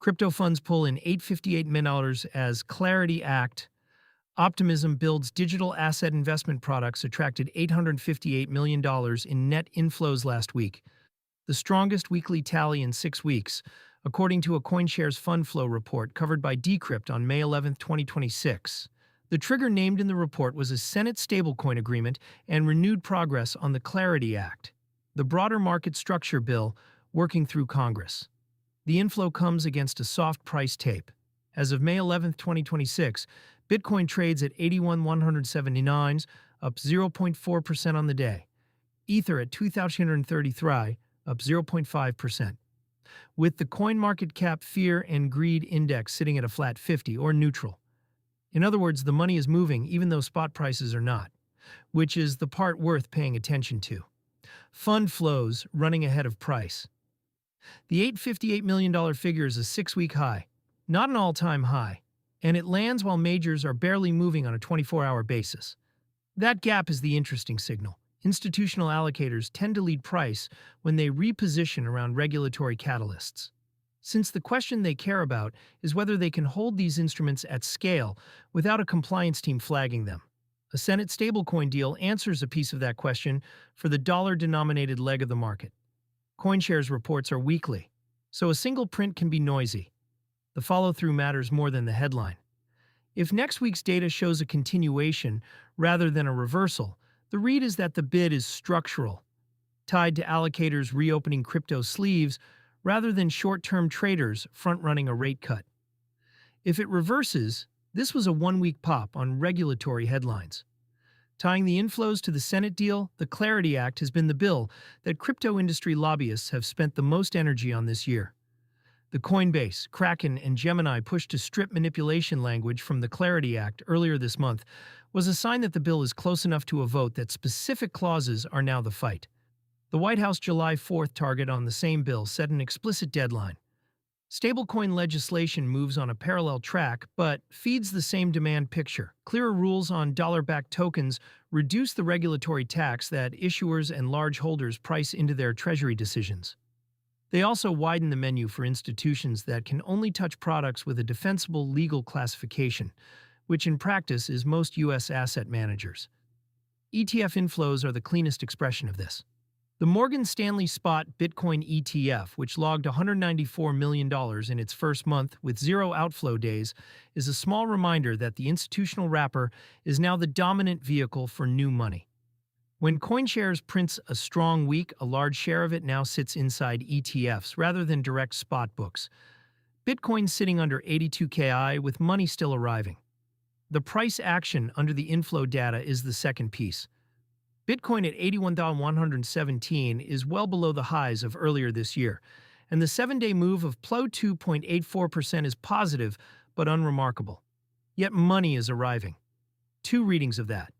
Crypto funds pull in $858 million as Clarity Act. Optimism builds digital asset investment products attracted $858 million in net inflows last week, the strongest weekly tally in 6 weeks, according to a CoinShares fund flow report covered by Decrypt on May 11, 2026. The trigger named in the report was a Senate stablecoin agreement and renewed progress on the Clarity Act, the broader market structure bill working through Congress. The inflow comes against a soft price tape. As of May 11, 2026, Bitcoin trades at 81,179, up 0.4% on the day. Ether at 2,233, up 0.5%. With the CoinMarketCap Fear and Greed Index sitting at a flat 50 or neutral. In other words, the money is moving even though spot prices are not, which is the part worth paying attention to. Fund flows running ahead of price. The $858 million figure is a 6-week high, not an all-time high, and it lands while majors are barely moving on a 24-hour basis. That gap is the interesting signal. Institutional allocators tend to lead price when they reposition around regulatory catalysts, since the question they care about is whether they can hold these instruments at scale without a compliance team flagging them. A Senate stablecoin deal answers a piece of that question for the dollar-denominated leg of the market. CoinShares reports are weekly, so a single print can be noisy. The follow-through matters more than the headline. If next week's data shows a continuation rather than a reversal, the read is that the bid is structural, tied to allocators reopening crypto sleeves rather than short-term traders front-running a rate cut. If it reverses, this was a one-week pop on regulatory headlines. Tying the inflows to the Senate deal, the Clarity Act has been the bill that crypto industry lobbyists have spent the most energy on this year. The Coinbase, Kraken, and Gemini push to strip manipulation language from the Clarity Act earlier this month was a sign that the bill is close enough to a vote that specific clauses are now the fight. The White House July 4th target on the same bill set an explicit deadline. Stablecoin legislation moves on a parallel track, but feeds the same demand picture. Clearer rules on dollar-backed tokens reduce the regulatory tax that issuers and large holders price into their treasury decisions. They also widen the menu for institutions that can only touch products with a defensible legal classification, which in practice is most U.S. asset managers. ETF inflows are the cleanest expression of this. The Morgan Stanley Spot Bitcoin ETF, which logged $194 million in its first month with 0 outflow days, is a small reminder that the institutional wrapper is now the dominant vehicle for new money. When CoinShares prints a strong week, a large share of it now sits inside ETFs rather than direct spot books. Bitcoin sitting under 82Ki with money still arriving. The price action under the inflow data is the second piece. Bitcoin at 81,117 is well below the highs of earlier this year, and the 7-day move of plus 2.84% is positive but unremarkable. Yet money is arriving. 2 readings of that.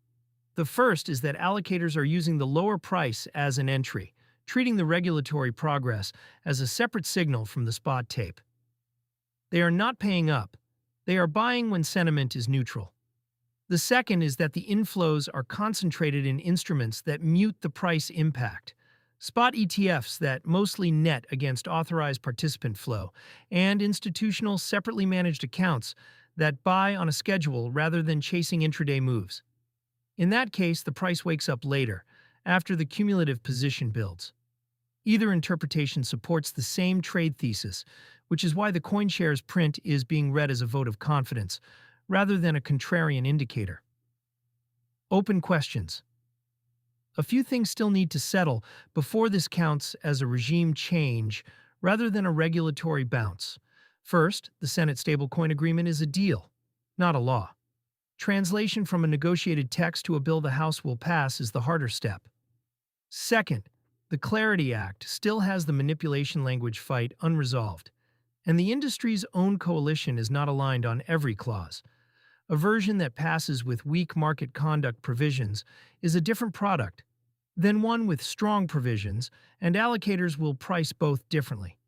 The first is that allocators are using the lower price as an entry, treating the regulatory progress as a separate signal from the spot tape. They are not paying up. They are buying when sentiment is neutral. The second is that the inflows are concentrated in instruments that mute the price impact. Spot ETFs that mostly net against authorized participant flow, and institutional separately managed accounts that buy on a schedule rather than chasing intraday moves. In that case, the price wakes up later, after the cumulative position builds. Either interpretation supports the same trade thesis, which is why the CoinShares print is being read as a vote of confidence, rather than a contrarian indicator. Open questions. A few things still need to settle before this counts as a regime change rather than a regulatory bounce. First, the Senate stablecoin agreement is a deal, not a law. Translation from a negotiated text to a bill the House will pass is the harder step. Second, the Clarity Act still has the manipulation language fight unresolved, and the industry's own coalition is not aligned on every clause. A version that passes with weak market conduct provisions is a different product than one with strong provisions, and allocators will price both differently.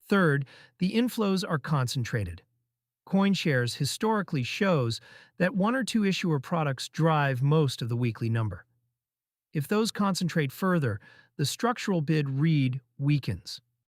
Third, the inflows are concentrated. CoinShares historically shows that 1 or 2 issuer products drive most of the weekly number. If those concentrate further, the structural bid read weakens.